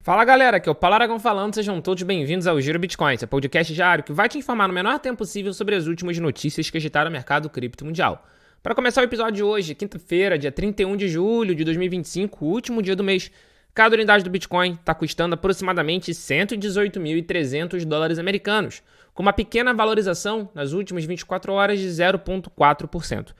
Fala galera, aqui é o Paulo Aragão falando, sejam todos bem-vindos ao Giro Bitcoin, seu podcast diário que vai te informar no menor tempo possível sobre as últimas notícias que agitaram o mercado cripto mundial. Para começar o episódio de hoje, quinta-feira, dia 31 de julho de 2025, o último dia do mês, cada unidade do Bitcoin está custando aproximadamente 118.300 dólares americanos, com uma pequena valorização nas últimas 24 horas de 0,4%.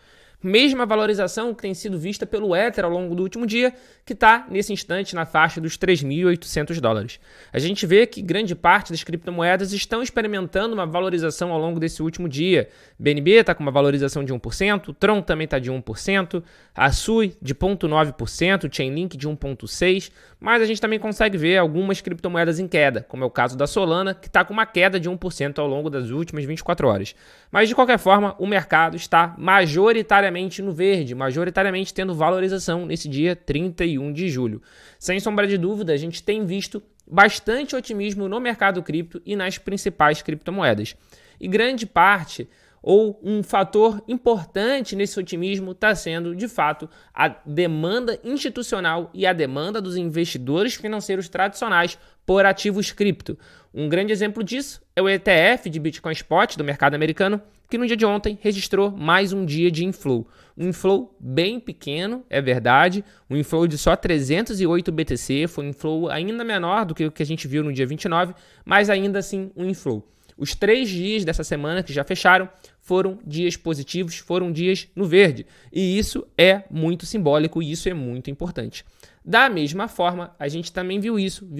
Mesma valorização que tem sido vista pelo Ether ao longo do último dia, que está, nesse instante, na faixa dos 3.800 dólares. A gente vê que grande parte das criptomoedas estão experimentando uma valorização ao longo desse último dia. BNB está com uma valorização de 1%, Tron também está de 1%, a Sui de 0,9%, Chainlink de 1,6%, mas a gente também consegue ver algumas criptomoedas em queda, como é o caso da Solana, que está com uma queda de 1% ao longo das últimas 24 horas. Mas, de qualquer forma, o mercado está majoritariamente no verde, majoritariamente tendo valorização nesse dia 31 de julho. Sem sombra de dúvida, a gente tem visto bastante otimismo no mercado cripto e nas principais criptomoedas. E grande parte, ou um fator importante nesse otimismo está sendo, de fato, a demanda institucional e a demanda dos investidores financeiros tradicionais por ativos cripto. Um grande exemplo disso é o ETF de Bitcoin Spot do mercado americano, que no dia de ontem registrou mais um dia de inflow. Um inflow bem pequeno, é verdade, um inflow de só 308 BTC, foi um inflow ainda menor do que o que a gente viu no dia 29, mas ainda assim um inflow. Os 3 dias dessa semana que já fecharam foram dias positivos, foram dias no verde. E isso é muito simbólico e isso é muito importante. Da mesma forma, a gente também viu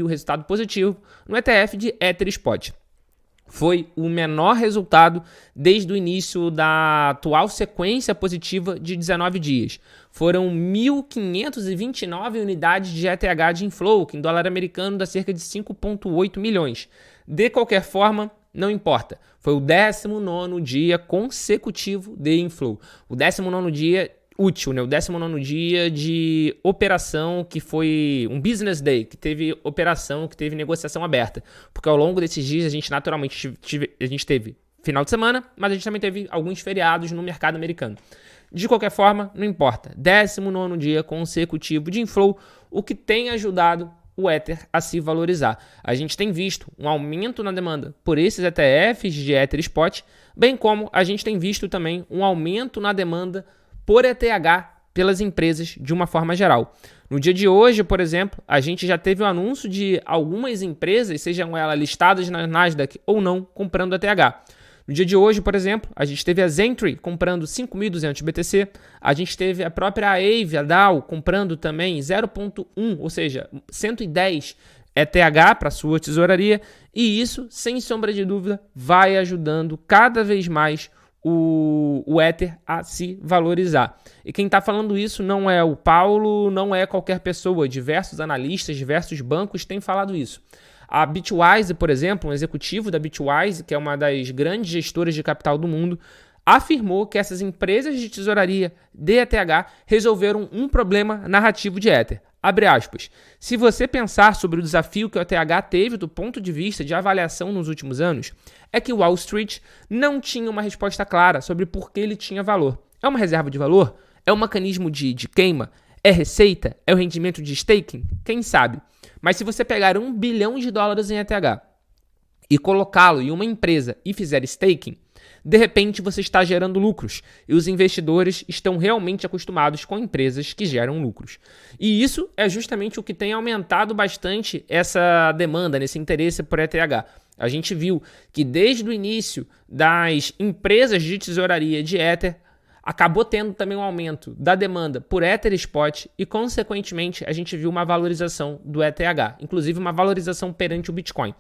resultado positivo no ETF de Ether Spot. Foi o menor resultado desde o início da atual sequência positiva de 19 dias. Foram 1.529 unidades de ETH de inflow, que em dólar americano dá cerca de 5,8 milhões. De qualquer forma, não importa. Foi o 19º dia consecutivo de inflow. O 19º dia útil, né? O 19º dia de operação, que foi um business day, que teve operação, que teve negociação aberta. Porque ao longo desses dias a gente naturalmente teve final de semana, mas a gente também teve alguns feriados no mercado americano. De qualquer forma, não importa. 19º dia consecutivo de inflow, o que tem ajudado o Ether a se valorizar. A gente tem visto um aumento na demanda por esses ETFs de Ether Spot, bem como a gente tem visto também um aumento na demanda por ETH pelas empresas de uma forma geral. No dia de hoje, por exemplo, a gente já teve o anúncio de algumas empresas, sejam elas listadas na Nasdaq ou não, comprando ETH. No dia de hoje, por exemplo, a gente teve a Zentry comprando 5.200 BTC, a gente teve a própria Aave, a DAO, comprando também 0,1, ou seja, 110 ETH para sua tesouraria, e isso, sem sombra de dúvida, vai ajudando cada vez mais o Ether a se valorizar. E quem está falando isso não é o Paulo, não é qualquer pessoa, diversos analistas, diversos bancos têm falado isso. A Bitwise, por exemplo, um executivo da Bitwise, que é uma das grandes gestoras de capital do mundo, afirmou que essas empresas de tesouraria de ETH resolveram um problema narrativo de Ether. Abre aspas. Se você pensar sobre o desafio que o ETH teve do ponto de vista de avaliação nos últimos anos, é que Wall Street não tinha uma resposta clara sobre por que ele tinha valor. É uma reserva de valor? É um mecanismo de queima? É receita? É o rendimento de staking? Quem sabe? Mas se você pegar $1 bilhão em ETH e colocá-lo em uma empresa e fizer staking, de repente você está gerando lucros e os investidores estão realmente acostumados com empresas que geram lucros. E isso é justamente o que tem aumentado bastante essa demanda, nesse interesse por ETH. A gente viu que desde o início das empresas de tesouraria de Ether, acabou tendo também um aumento da demanda por Ether Spot e, consequentemente, a gente viu uma valorização do ETH, inclusive uma valorização perante o Bitcoin.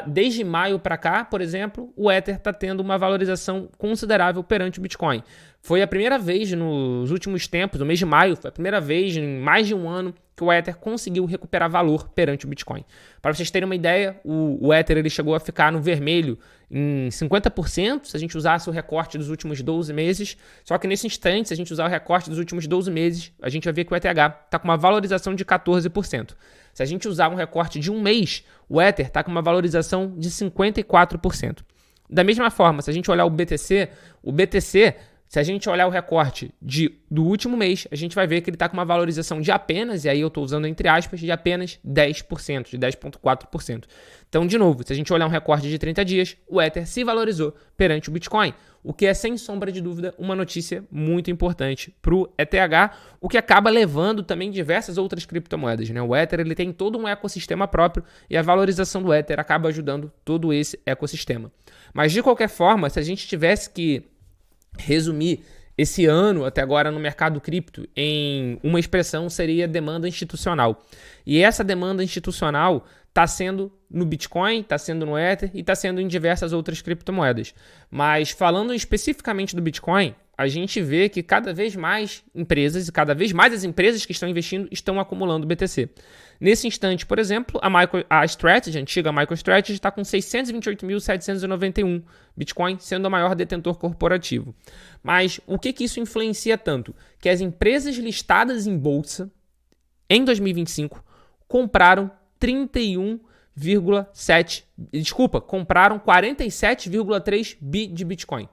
Desde maio para cá, por exemplo, o Ether está tendo uma valorização considerável perante o Bitcoin. Foi a primeira vez nos últimos tempos, no mês de maio, foi a primeira vez em mais de um ano que o Ether conseguiu recuperar valor perante o Bitcoin. Para vocês terem uma ideia, o Ether ele chegou a ficar no vermelho em 50%, se a gente usasse o recorte dos últimos 12 meses. Só que nesse instante, se a gente usar o recorte dos últimos 12 meses, a gente vai ver que o ETH está com uma valorização de 14%. Se a gente usar um recorte de um mês, o Ether está com uma valorização de 54%. Da mesma forma, se a gente olhar o BTC Se a gente olhar o recorte do último mês, a gente vai ver que ele está com uma valorização de apenas, e aí eu estou usando entre aspas, de apenas 10%, de 10,4%. Então, de novo, se a gente olhar um recorte de 30 dias, o Ether se valorizou perante o Bitcoin, o que é, sem sombra de dúvida, uma notícia muito importante para o ETH, o que acaba levando também diversas outras criptomoedas, né? O Ether ele tem todo um ecossistema próprio e a valorização do Ether acaba ajudando todo esse ecossistema. Mas, de qualquer forma, se a gente tivesse que resumir esse ano até agora no mercado cripto em uma expressão, seria demanda institucional. E essa demanda institucional está sendo no Bitcoin, está sendo no Ether e está sendo em diversas outras criptomoedas. Mas falando especificamente do Bitcoin, a gente vê que cada vez mais empresas e cada vez mais as empresas que estão investindo estão acumulando BTC. Nesse instante, por exemplo, a Strategy, a antiga MicroStrategy, está com 628.791 Bitcoin, sendo o maior detentor corporativo. Mas o que isso influencia tanto? Que as empresas listadas em bolsa em 2025 compraram 47,3 bi de Bitcoin.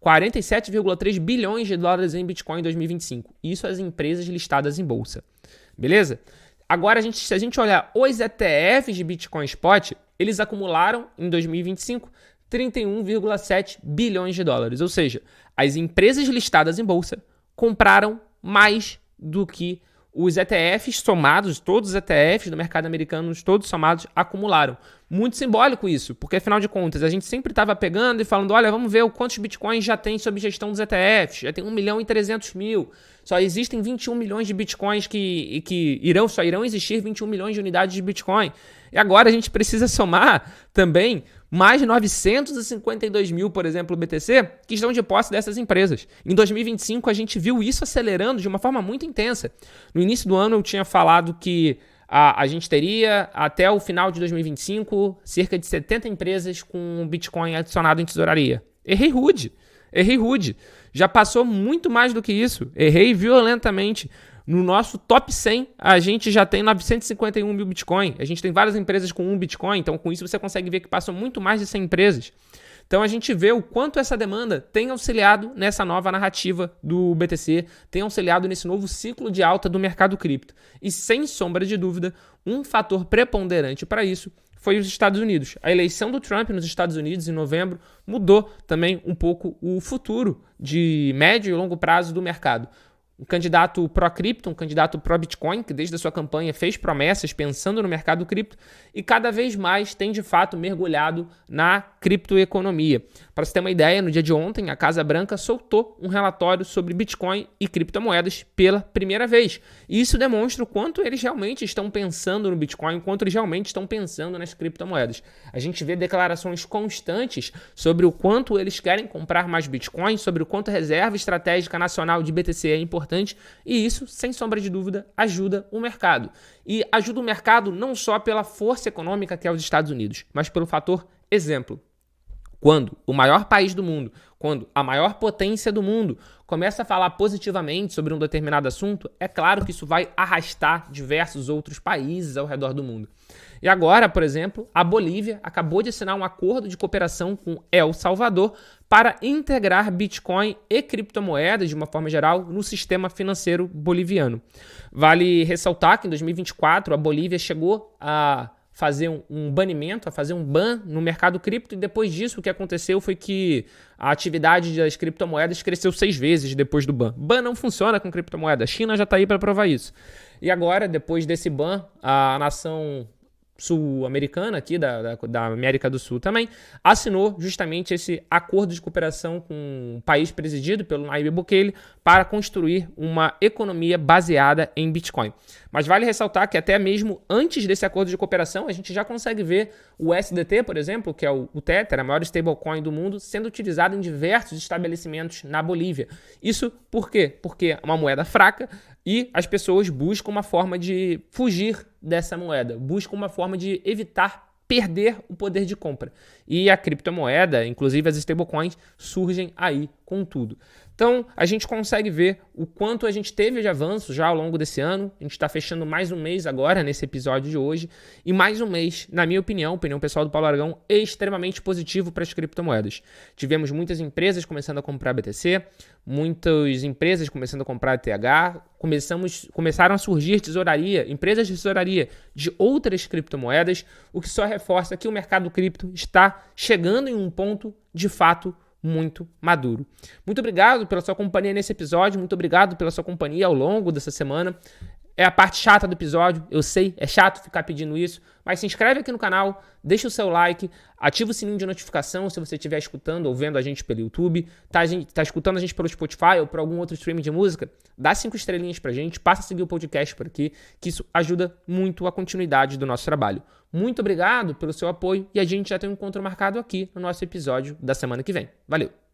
47,3 bilhões de dólares em Bitcoin em 2025. Isso as empresas listadas em bolsa. Beleza? Agora, se a gente olhar os ETFs de Bitcoin Spot, eles acumularam em 2025 31,7 bilhões de dólares. Ou seja, as empresas listadas em bolsa compraram mais do que os ETFs somados, todos os ETFs do mercado americano, todos somados, acumularam. Muito simbólico isso, porque afinal de contas, a gente sempre estava pegando e falando, olha, vamos ver quantos bitcoins já tem sob gestão dos ETFs, já tem 1.300.000, só existem 21 milhões de bitcoins só irão existir 21 milhões de unidades de bitcoin. E agora a gente precisa somar também mais de 952 mil, por exemplo, BTC, que estão de posse dessas empresas. Em 2025, a gente viu isso acelerando de uma forma muito intensa. No início do ano, eu tinha falado que a gente teria, até o final de 2025, cerca de 70 empresas com Bitcoin adicionado em tesouraria. Errei rude. Já passou muito mais do que isso. Errei violentamente. No nosso top 100, a gente já tem 951 mil Bitcoin. A gente tem várias empresas com 1 Bitcoin, então com isso você consegue ver que passam muito mais de 100 empresas. Então a gente vê o quanto essa demanda tem auxiliado nessa nova narrativa do BTC, tem auxiliado nesse novo ciclo de alta do mercado cripto. E sem sombra de dúvida, um fator preponderante para isso foi os Estados Unidos. A eleição do Trump nos Estados Unidos em novembro mudou também um pouco o futuro de médio e longo prazo do mercado. Um candidato pró-cripto, um candidato pró-Bitcoin, que desde a sua campanha fez promessas pensando no mercado cripto e cada vez mais tem de fato mergulhado na criptoeconomia. Para você ter uma ideia, no dia de ontem, a Casa Branca soltou um relatório sobre Bitcoin e criptomoedas pela primeira vez. E isso demonstra o quanto eles realmente estão pensando no Bitcoin, o quanto eles realmente estão pensando nas criptomoedas. A gente vê declarações constantes sobre o quanto eles querem comprar mais Bitcoin, sobre o quanto a reserva estratégica nacional de BTC é importante. E isso, sem sombra de dúvida, ajuda o mercado. E ajuda o mercado não só pela força econômica que é os Estados Unidos, mas pelo fator exemplo. Quando o maior país do mundo, quando a maior potência do mundo começa a falar positivamente sobre um determinado assunto, é claro que isso vai arrastar diversos outros países ao redor do mundo. E agora, por exemplo, a Bolívia acabou de assinar um acordo de cooperação com El Salvador para integrar Bitcoin e criptomoedas, de uma forma geral, no sistema financeiro boliviano. Vale ressaltar que em 2024 a Bolívia chegou a fazer um banimento, a fazer um ban no mercado cripto, e depois disso o que aconteceu foi que a atividade das criptomoedas cresceu 6 vezes depois do ban. Ban não funciona com criptomoeda, a China já está aí para provar isso. E agora, depois desse ban, a nação sul-americana aqui, da América do Sul também, assinou justamente esse acordo de cooperação com um país presidido pelo Nayib Bukele para construir uma economia baseada em Bitcoin. Mas vale ressaltar que até mesmo antes desse acordo de cooperação, a gente já consegue ver o USDT, por exemplo, que é o Tether, a maior stablecoin do mundo, sendo utilizado em diversos estabelecimentos na Bolívia. Isso por quê? Porque é uma moeda fraca e as pessoas buscam uma forma de fugir dessa moeda, buscam uma forma de evitar perder o poder de compra. E a criptomoeda, inclusive as stablecoins, surgem aí com tudo. Então, a gente consegue ver o quanto a gente teve de avanço já ao longo desse ano. A gente está fechando mais um mês agora, nesse episódio de hoje. E mais um mês, na minha opinião pessoal do Paulo Aragão, extremamente positivo para as criptomoedas. Tivemos muitas empresas começando a comprar BTC, muitas empresas começando a comprar ETH, começaram a surgir empresas de tesouraria de outras criptomoedas, o que só reforça que o mercado cripto está chegando em um ponto, de fato, muito maduro. Muito obrigado pela sua companhia nesse episódio, muito obrigado pela sua companhia ao longo dessa semana. É a parte chata do episódio, eu sei, é chato ficar pedindo isso, mas se inscreve aqui no canal, deixa o seu like, ativa o sininho de notificação se você estiver escutando ou vendo a gente pelo YouTube, tá escutando a gente pelo Spotify ou por algum outro streaming de música, dá 5 estrelinhas pra gente, passa a seguir o podcast por aqui, que isso ajuda muito a continuidade do nosso trabalho. Muito obrigado pelo seu apoio e a gente já tem um encontro marcado aqui no nosso episódio da semana que vem. Valeu!